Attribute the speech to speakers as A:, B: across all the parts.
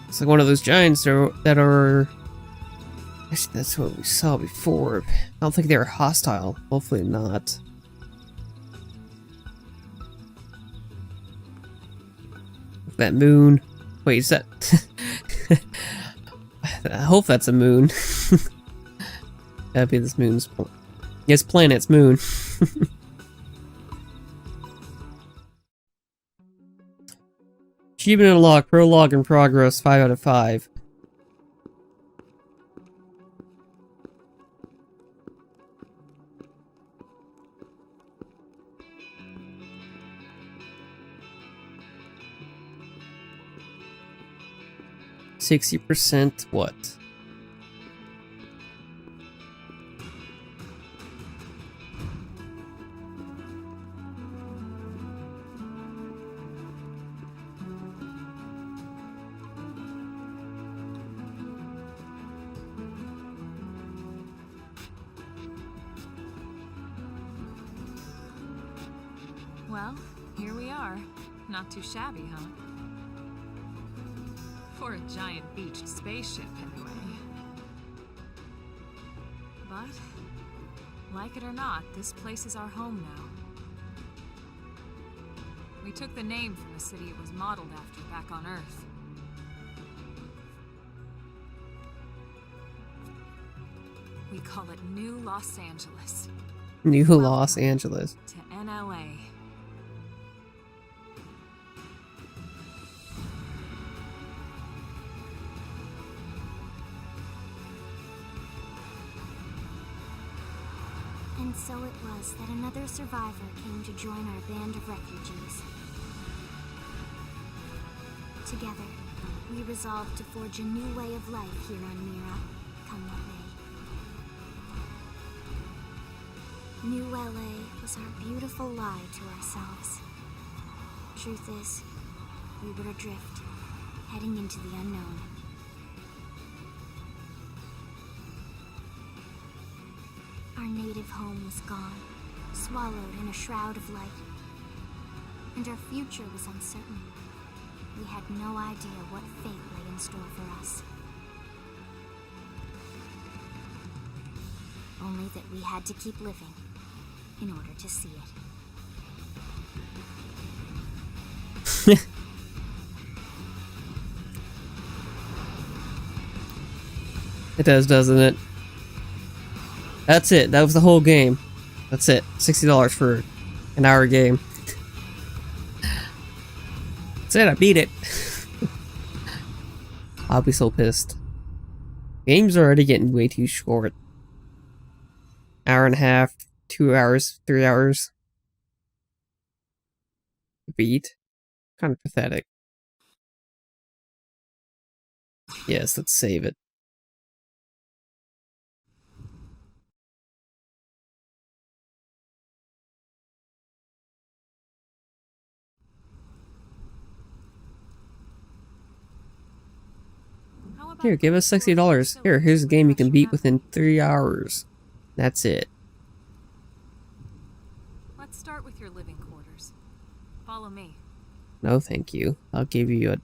A: It's like one of those giants that are... Actually, that's what we saw before. I don't think they were hostile. Hopefully not. That moon. Wait, is that... I hope that's a moon. That'd be this moon's... Yes, planet's moon. Achievement unlocked. Prologue in progress. 5 out of 5. %, what?
B: Well, here we are. Not too shabby, huh? For a giant beached spaceship, anyway. But, like it or not, this place is our home now. We took the name from the city it was modeled after back on Earth. We call it New Los Angeles.
A: New Los Angeles.
B: To NLA.
C: And so it was that another survivor came to join our band of refugees. Together, we resolved to forge a new way of life here on Mira, come what may. New LA was our beautiful lie to ourselves. Truth is, we were adrift, heading into the unknown. Our native home was gone, swallowed in a shroud of light. And our future was uncertain. We had no idea what fate lay in store for us. Only that we had to keep living in order to see it.
A: It does, doesn't it? That's it. That was the whole game. That's it. $60 for an hour game. That's it. I beat it. I'll be so pissed. Games are already getting way too short. Hour and a half, 2 hours, 3 hours. Beat. Kind of pathetic. Yes, let's save it. Here, give us $60. Here's a game you can beat within 3 hours. That's it.
B: Let's start with your living quarters. Follow me.
A: No, thank you. I'll give you a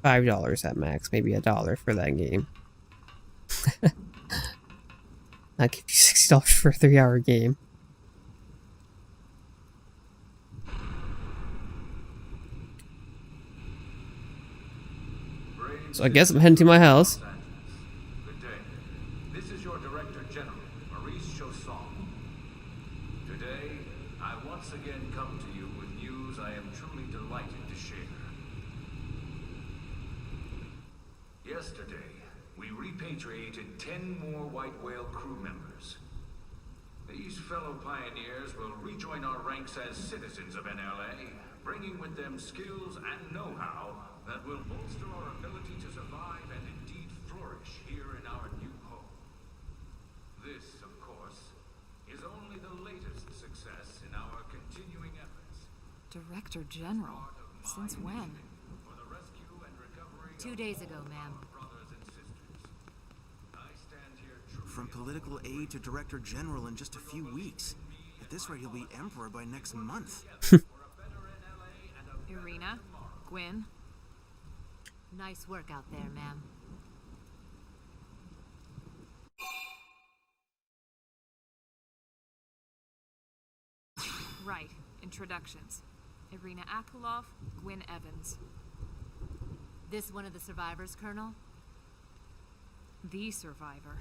A: $5 at max, maybe $1 for that game. I'll give you $60 for a 3-hour game. So I guess I'm heading to my house.
D: Good day. This is your Director General, Maurice Chausson. Today, I once again come to you with news I am truly delighted to share. Yesterday, we repatriated 10 more White Whale crew members. These fellow pioneers will rejoin our ranks as citizens of NLA, bringing with them skills and know-how that will bolster our ability to survive and indeed flourish here in our new home. This, of course, is only the latest success in our continuing efforts.
B: Director General? Since when?
D: For the rescue and recovery
B: 2 days ago, ma'am.
D: of brothers and sisters. I stand here
E: From political aide to Director General in just a few weeks. At this rate, he'll be Emperor by next month.
B: Irina? Gwyn?
F: Nice work out there, ma'am.
B: Right. Introductions. Irina Akulov, Gwyn Evans.
F: This one of the survivors, Colonel?
B: The survivor.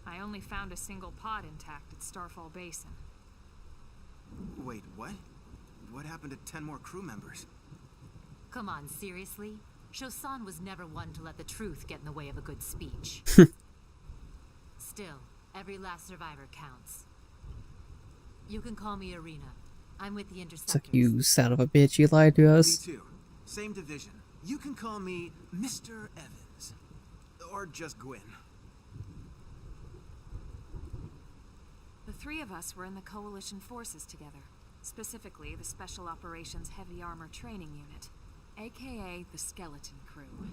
B: I only found a single pod intact at Starfall Basin.
E: Wait, what? What happened to 10 more crew members?
F: Come on, seriously? Shosan was never one to let the truth get in the way of a good speech. Still, every last survivor counts. You can call me Irina. I'm with the
A: It's
F: Interceptors.
A: like, you son of a bitch, you lied to
E: Me
A: us.
E: too. Same division. You can call me Mr. Evans. Or just Gwyn.
B: The three of us were in the Coalition forces together. Specifically, the Special Operations Heavy Armor Training Unit, aka the Skeleton Crew.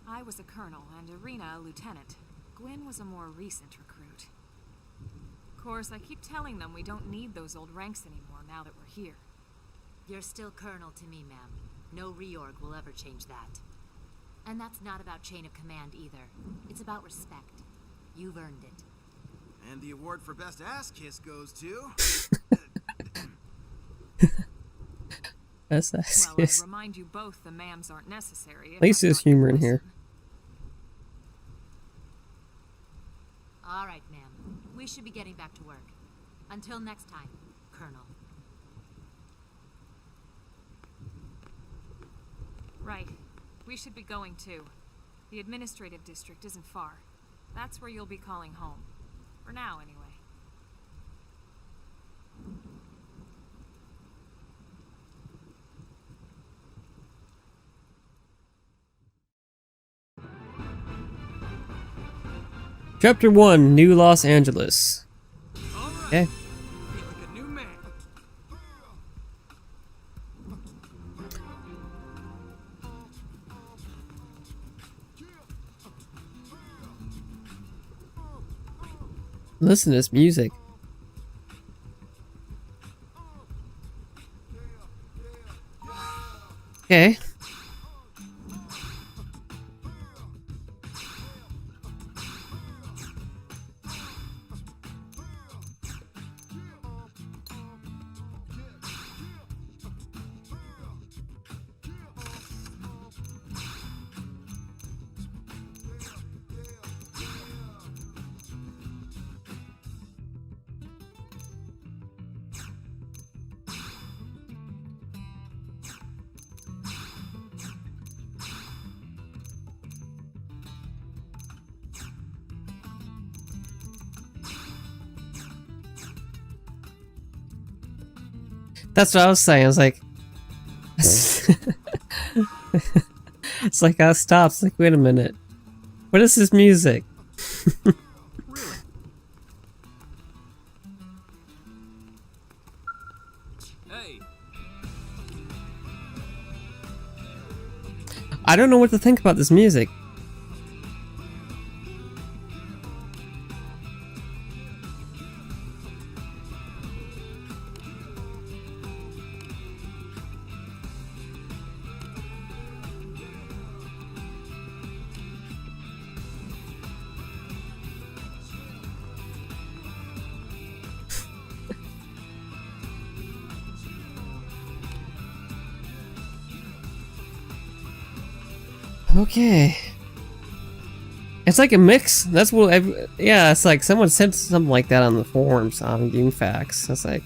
B: I was a colonel and Irina a lieutenant. Gwyn was a more recent recruit. Of course, I keep telling them we don't need those old ranks anymore now that we're here.
F: You're still Colonel to me, ma'am. No reorg will ever change that. And that's not about chain of command either. It's about respect. You've earned it.
E: And the award for best ass kiss goes to...
A: That's
B: Well,
A: yes.
B: I'd remind you both the ma'ams aren't necessary.
A: At least there's humor in here.
F: All right, ma'am. We should be getting back to work. Until next time, Colonel.
B: Right. We should be going too. The administrative district isn't far. That's where you'll be calling home. For now, anyway.
A: Chapter 1, New Los Angeles. Okay. Listen to this music. Okay. That's what I was saying. I was like, it's like I stopped. It's like, wait a minute, what is this music?
G: Hey.
A: I don't know what to think about this music. Okay. It's like a mix. That's what. Yeah, it's like someone said something like that on the forums on GameFAQs. It's like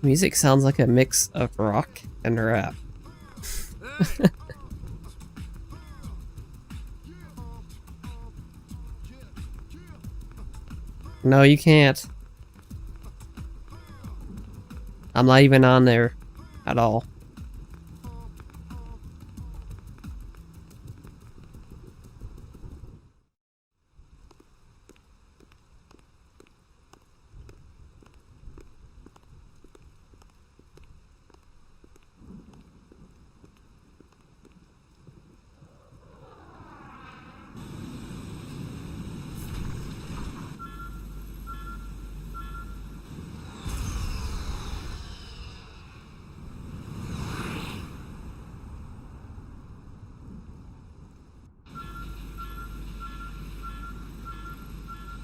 A: music sounds like a mix of rock and rap. No, you can't. I'm not even on there at all.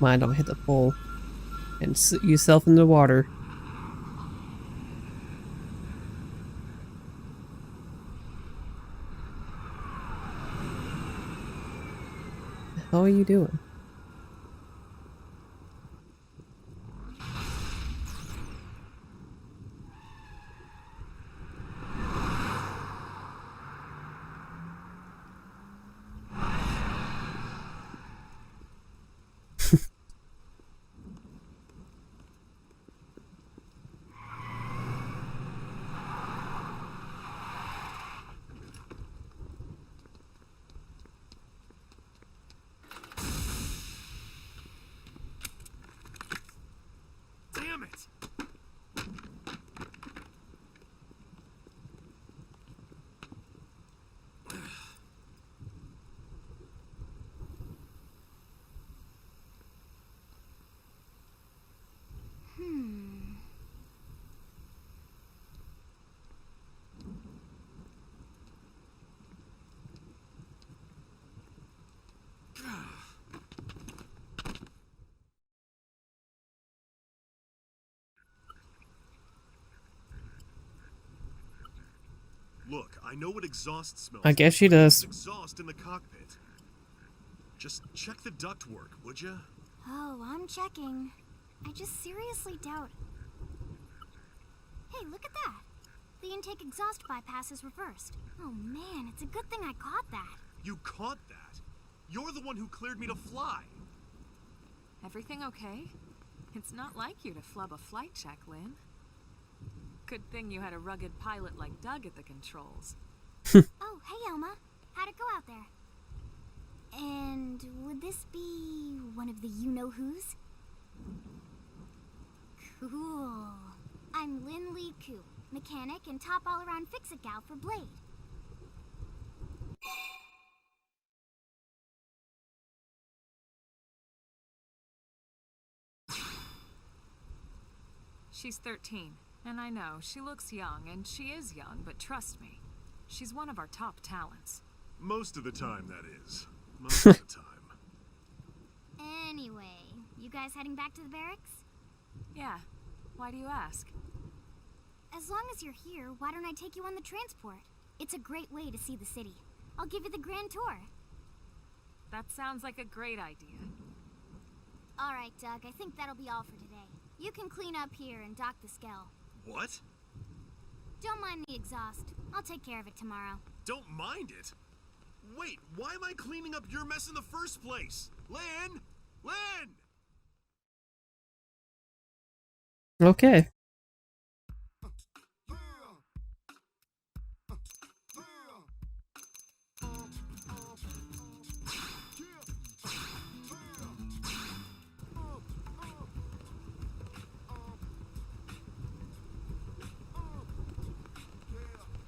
A: Mind, don't hit the pole. And yourself in the water. How are you doing?
E: Damn it! Look, I know what exhaust smells
A: I guess she does.
E: exhaust in the cockpit. Just check the ductwork, would you?
C: Oh, I'm checking. I just seriously doubt. Hey, look at that. The intake exhaust bypass is reversed. Oh man, it's a good thing I caught that.
E: You caught that? You're the one who cleared me to fly.
B: Everything okay? It's not like you to flub a flight check, Lynn. Good thing you had a rugged pilot like Doug at the controls.
C: Oh, hey Elma. How'd it go out there? And would this be one of the you-know-who's? Cool. I'm Lynn Lee Koo, mechanic and top all-around fix-it gal for Blade.
B: She's 13, and I know she looks young, and she is young, but trust me, she's one of our top talents.
E: Most of the time, that is. Most of the time.
C: Anyway, you guys heading back to the barracks?
B: Yeah, why do you ask?
C: As long as you're here, why don't I take you on the transport? It's a great way to see the city. I'll give you the grand tour.
B: That sounds like a great idea.
C: All right, Doug, I think that'll be all for today. You can clean up here and dock the Skell.
E: What?
C: Don't mind the exhaust. I'll take care of it tomorrow.
E: Don't mind it? Wait, why am I cleaning up your mess in the first place? Lynn! Lynn!
A: Okay.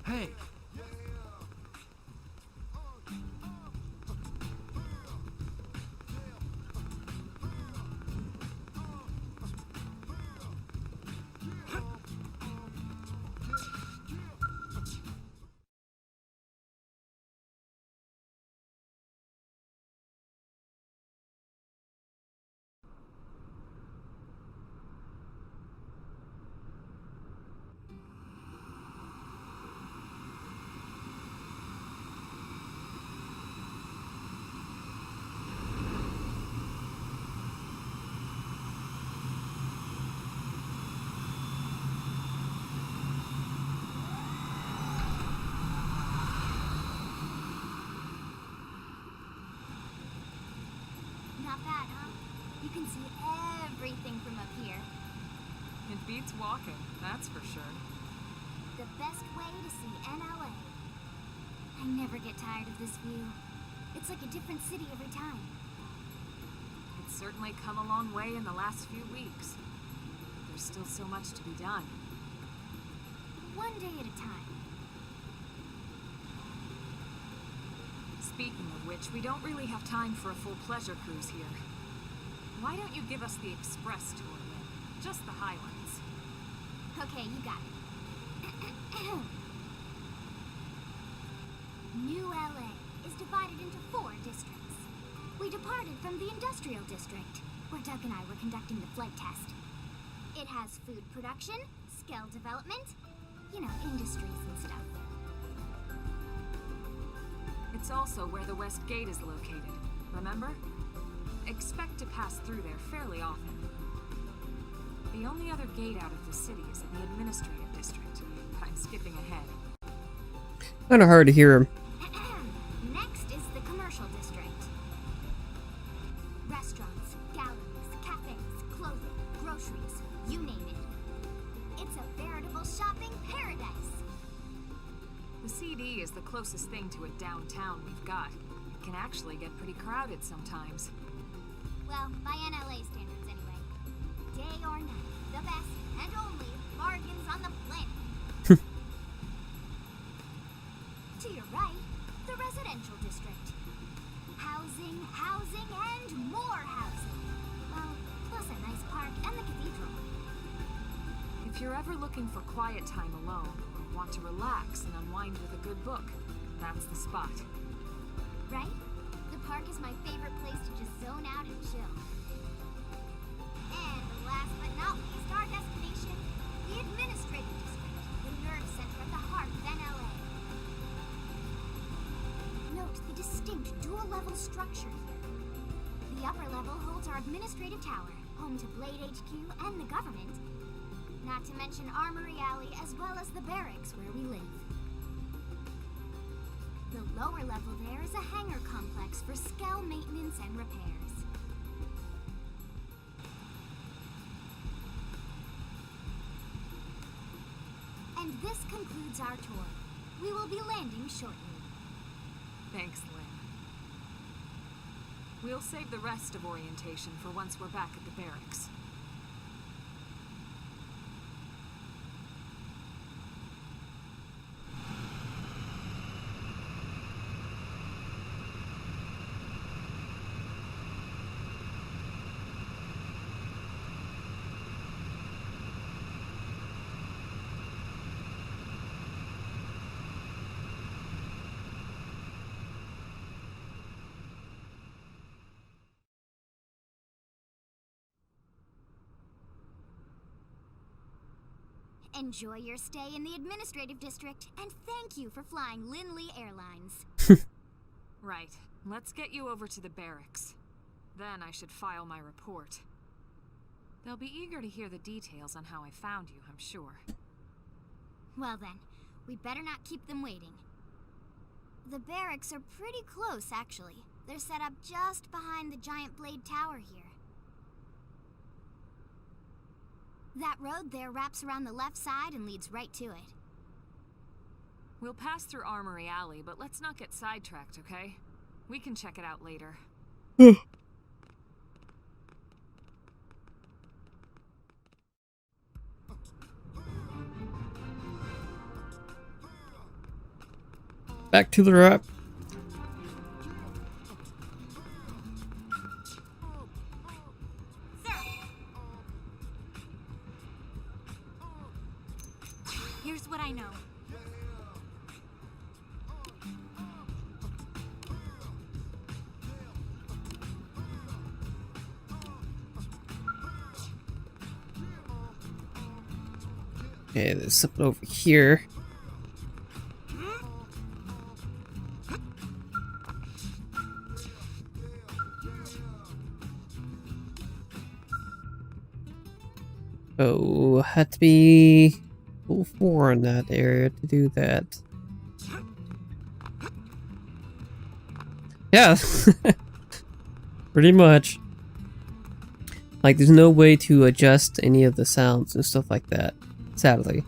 E: Hey!
C: Not bad, huh? You can see everything from up here.
B: It beats walking, that's for sure.
C: The best way to see NLA. I never get tired of this view. It's like a different city every time.
B: It's certainly come a long way in the last few weeks. There's still so much to be done.
C: One day at a time.
B: Speaking of which, we don't really have time for a full pleasure cruise here. Why don't you give us the express tour, Lynn? Just the highlights.
C: Okay, you got it. New LA is divided into 4 districts. We departed from the industrial district, where Doug and I were conducting the flight test. It has food production, skill development, you know, industries and stuff.
B: It's also where the West Gate is located, remember? Expect to pass through there fairly often. The only other gate out of the city is in the administrative district. I'm skipping ahead.
A: Kind of hard to hear him.
C: Next is the commercial district. Restaurants, galleries, cafes, clothing, groceries, you name it. It's a veritable shopping paradise.
B: The CD is the closest thing to a downtown we've got. It can actually get pretty crowded sometimes.
C: Well, by NLA standards anyway. Day or night, the best and only bargains on the planet. To your right, the residential district. Housing, housing, and more housing. Well, plus a nice park and the cathedral.
B: If you're ever looking for quiet time alone, or want to relax and unwind with a good book, that's the spot.
C: Right? The park is my favorite place to just zone out and chill. And last but not least, our destination, the administrative district, the nerve center at the heart of NLA. Note the distinct dual-level structure here. The upper level holds our administrative tower, home to Blade HQ and the government. Not to mention Armory Alley as well as the barracks where we live. The lower level there is a hangar complex for Skell maintenance and repairs. And this concludes our tour. We will be landing shortly.
B: Thanks, Lynn. We'll save the rest of orientation for once we're back at the barracks.
C: Enjoy your stay in the administrative district, and thank you for flying Lindley Airlines.
B: Right. Let's get you over to the barracks. Then I should file my report. They'll be eager to hear the details on how I found you, I'm sure.
C: Well then, we better not keep them waiting. The barracks are pretty close, actually. They're set up just behind the giant blade tower here. That road there wraps around the left side and leads right to it.
B: We'll pass through Armory Alley, but let's not get sidetracked, okay? We can check it out later.
A: Back to the rap.
C: Here's what I know.
A: Okay, there's something over here. Oh, had to be full 4 in that area to do that. Yeah, pretty much. Like, there's no way to adjust any of the sounds and stuff like that, sadly.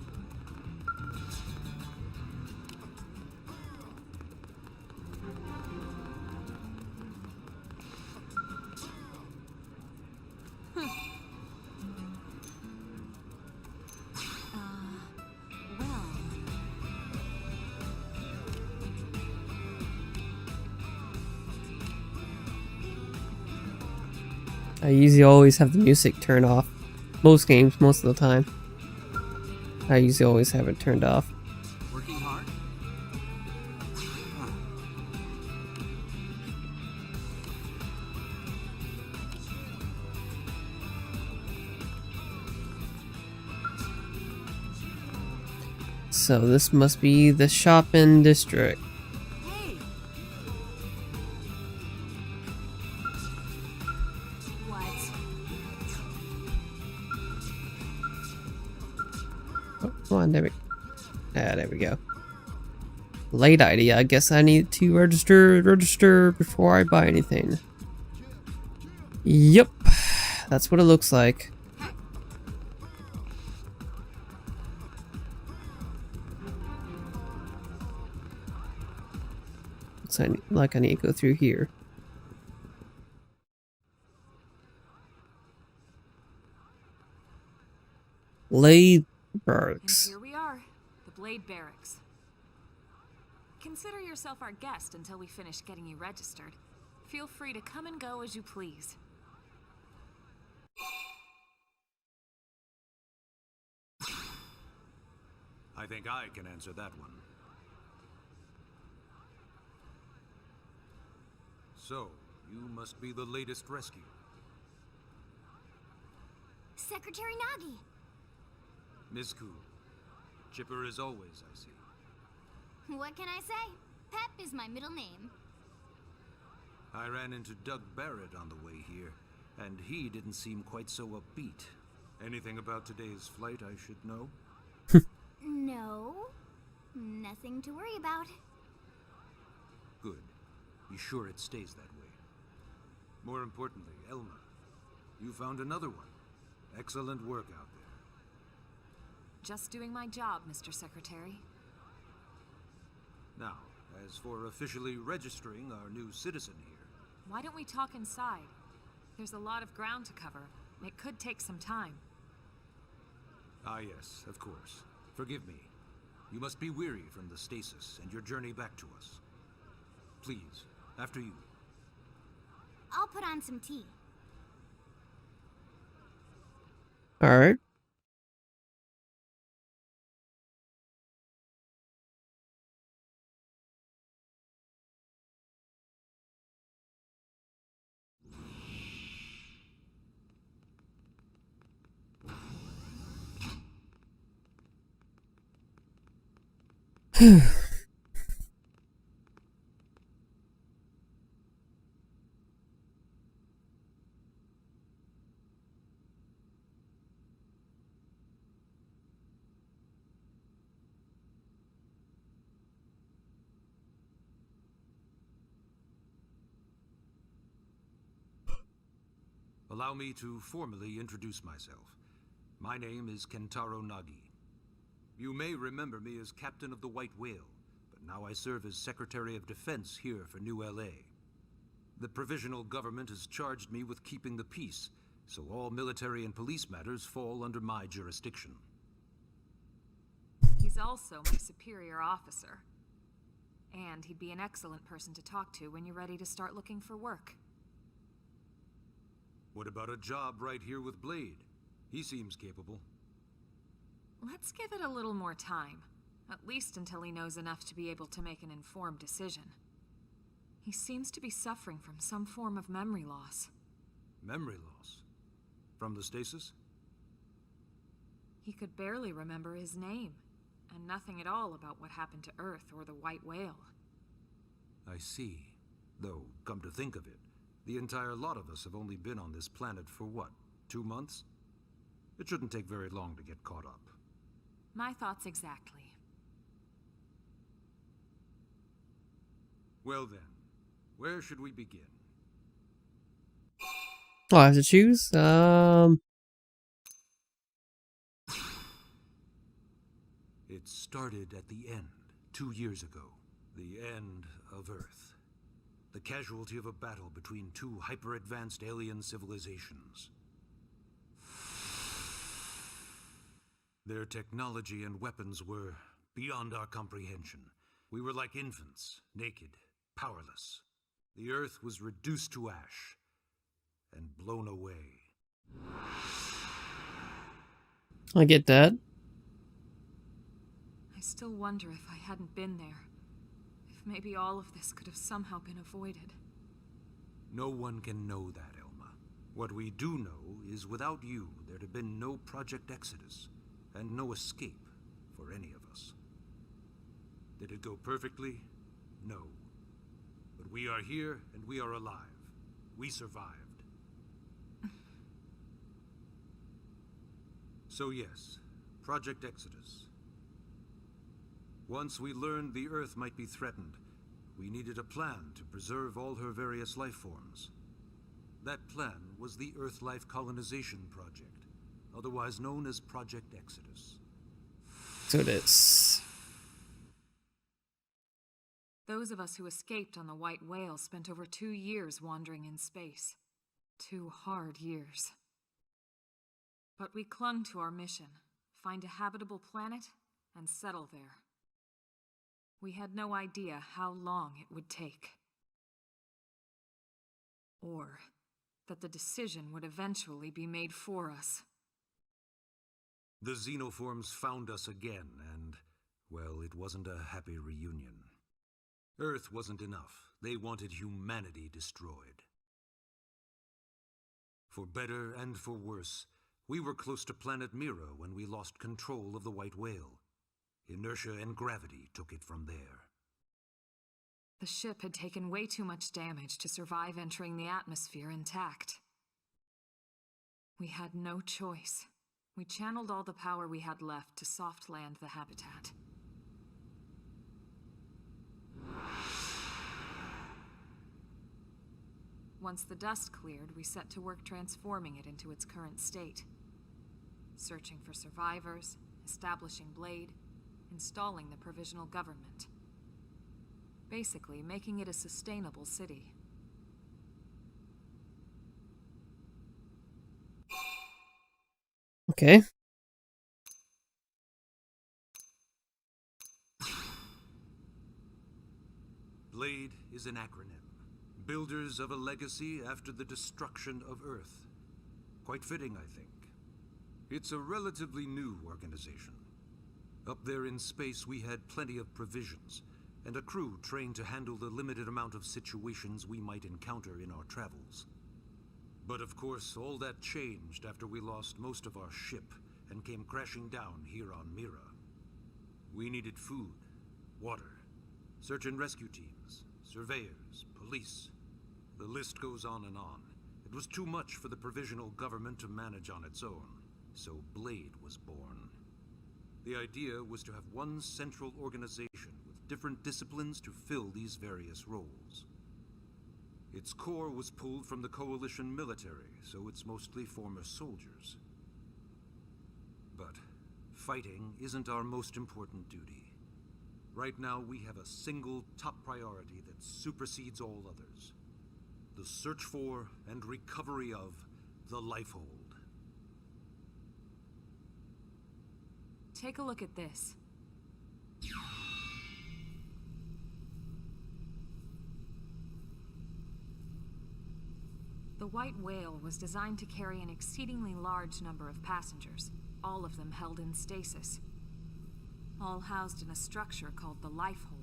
A: I usually always have the music turned off. Most games, most of the time. I usually always have it turned off.
E: Working hard?
A: So this must be the shopping district.
F: Hey,
B: What?
A: Oh, come on, there we go. Late ID. I guess I need to register before I buy anything. Yep, that's what it looks like. Looks like I need to go through here. Blade
B: And
A: Barracks.
B: here we are, the Blade Barracks. Consider yourself our guest until we finish getting you registered. Feel free to come and go as you please.
E: I think I can answer that one. So, you must be the latest rescue.
C: Secretary Nagi.
E: Ms. Ku, chipper as always, I see.
C: What can I say? Pep is my middle name.
E: I ran into Doug Barrett on the way here, and he didn't seem quite so upbeat. Anything about today's flight I should know?
C: No, nothing to worry about.
E: Good. Be sure it stays that way. More importantly, Elma, you found another one. Excellent work out there.
B: Just doing my job, Mr. Secretary.
E: Now, as for officially registering our new citizen here,
B: Why don't we talk inside? There's a lot of ground to cover. It could take some time.
E: ah yes, of course. Forgive me. You must be weary from the stasis and your journey back to us. Please, after you.
C: I'll put on some tea.
A: All right.
E: Allow me to formally introduce myself. My name is Kentaro Nagi. You may remember me as Captain of the White Whale, but now I serve as Secretary of Defense here for New LA. The provisional government has charged me with keeping the peace, so all military and police matters fall under my jurisdiction.
B: He's also my superior officer. And he'd be an excellent person to talk to when you're ready to start looking for work.
E: What about a job right here with Blade? He seems capable.
B: Let's give it a little more time. At least until he knows enough to be able to make an informed decision. He seems to be suffering from some form of memory loss.
E: Memory loss? From the stasis?
B: He could barely remember his name, and nothing at all about what happened to Earth or the White Whale.
E: I see. Though, come to think of it, the entire lot of us have only been on this planet for what, 2 months? It shouldn't take very long to get caught up.
B: My thoughts exactly.
E: Well then, where should we begin?
A: Oh, I have to choose?
E: It started at the end, 2 years ago. The end of Earth. The casualty of a battle between two hyper-advanced alien civilizations. Their technology and weapons were beyond our comprehension. We were like infants, naked, powerless. The Earth was reduced to ash and blown away.
A: I get that.
B: I still wonder if I hadn't been there. If maybe all of this could have somehow been avoided.
E: No one can know that, Elma. What we do know is without you, there'd have been no Project Exodus, and no escape for any of us. Did it go perfectly? No. But we are here and we are alive. We survived. So yes, Project Exodus. Once we learned the Earth might be threatened, we needed a plan to preserve all her various life forms. That plan was the Earth Life Colonization Project, otherwise known as Project Exodus.
A: So it is.
B: Those of us who escaped on the White Whale spent over 2 years wandering in space. 2 hard years. But we clung to our mission, find a habitable planet and settle there. We had no idea how long it would take. Or that the decision would eventually be made for us.
E: The xenoforms found us again, and, well, it wasn't a happy reunion. Earth wasn't enough. They wanted humanity destroyed. For better and for worse, we were close to planet Mira when we lost control of the White Whale. Inertia and gravity took it from there.
B: The ship had taken way too much damage to survive entering the atmosphere intact. We had no choice. We channeled all the power we had left to soft land the habitat. Once the dust cleared, we set to work transforming it into its current state. Searching for survivors, establishing Blade, installing the provisional government. Basically, making it a sustainable city.
A: Okay.
E: Blade is an acronym. Builders of a legacy after the destruction of Earth. Quite fitting, I think. It's a relatively new organization. Up there in space, we had plenty of provisions, and a crew trained to handle the limited amount of situations we might encounter in our travels. But of course, all that changed after we lost most of our ship and came crashing down here on Mira. We needed food, water, search and rescue teams, surveyors, police. The list goes on and on. It was too much for the provisional government to manage on its own, so Blade was born. The idea was to have one central organization with different disciplines to fill these various roles. Its core was pulled from the Coalition military, so it's mostly former soldiers. But fighting isn't our most important duty. Right now, we have a single top priority that supersedes all others. The search for and recovery of the Lifehold.
B: Take a look at this. The White Whale was designed to carry an exceedingly large number of passengers, all of them held in stasis. All housed in a structure called the Lifehold.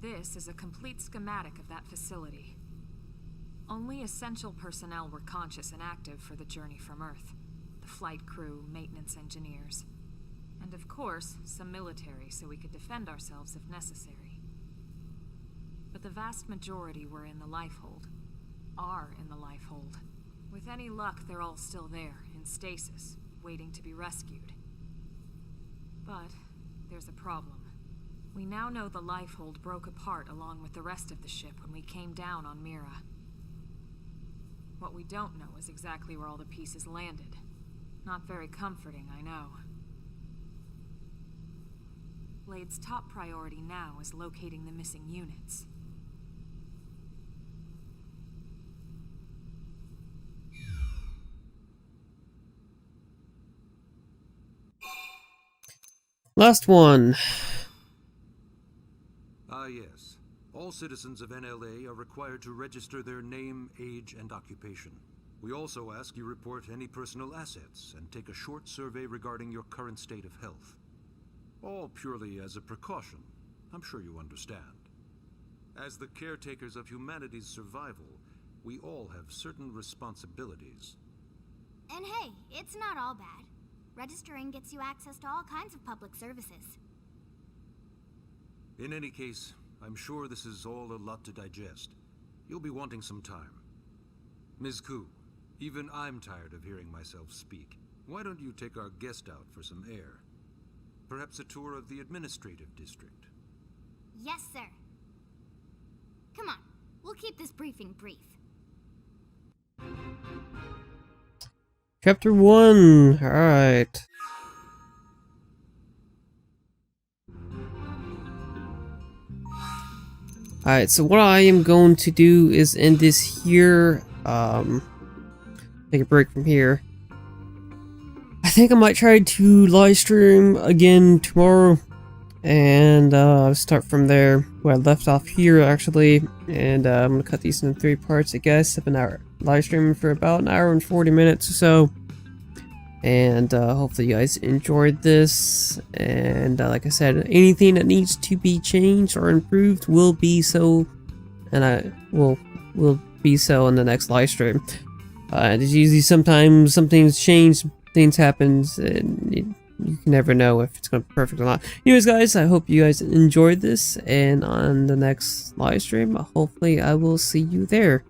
B: This is a complete schematic of that facility. Only essential personnel were conscious and active for the journey from Earth. The flight crew, maintenance engineers, and of course, some military so we could defend ourselves if necessary. But the vast majority were in the Lifehold. Are in the Lifehold. With any luck, they're all still there, in stasis, waiting to be rescued. But there's a problem. We now know the Lifehold broke apart along with the rest of the ship when we came down on Mira. What we don't know is exactly where all the pieces landed. Not very comforting, I know. Blade's top priority now is locating the missing units.
A: Last one.
E: Ah, yes. All citizens of NLA are required to register their name, age, and occupation. We also ask you report any personal assets and take a short survey regarding your current state of health. All purely as a precaution. I'm sure you understand. As the caretakers of humanity's survival, we all have certain responsibilities.
C: And hey, it's not all bad. Registering gets you access to all kinds of public services.
E: In any case, I'm sure this is all a lot to digest. You'll be wanting some time. Ms. Koo, even I'm tired of hearing myself speak. Why don't you take our guest out for some air? Perhaps a tour of the administrative district.
C: Yes, sir. Come on, we'll keep this briefing brief.
A: Chapter 1. Alright. Alright, so what I am going to do is end this here. Take a break from here. I think I might try to live stream again tomorrow. And start from there where I left off here, actually. And I'm going to cut these into 3 parts, I guess. I've been live streaming for about an hour and 40 minutes or so. And hopefully you guys enjoyed this. And like I said, anything that needs to be changed or improved will be so. And I will be so in the next live stream. There's usually sometimes some things change, things happen, and you can never know if it's going to be perfect or not. Anyways, guys, I hope you guys enjoyed this, and on the next live stream, hopefully I will see you there.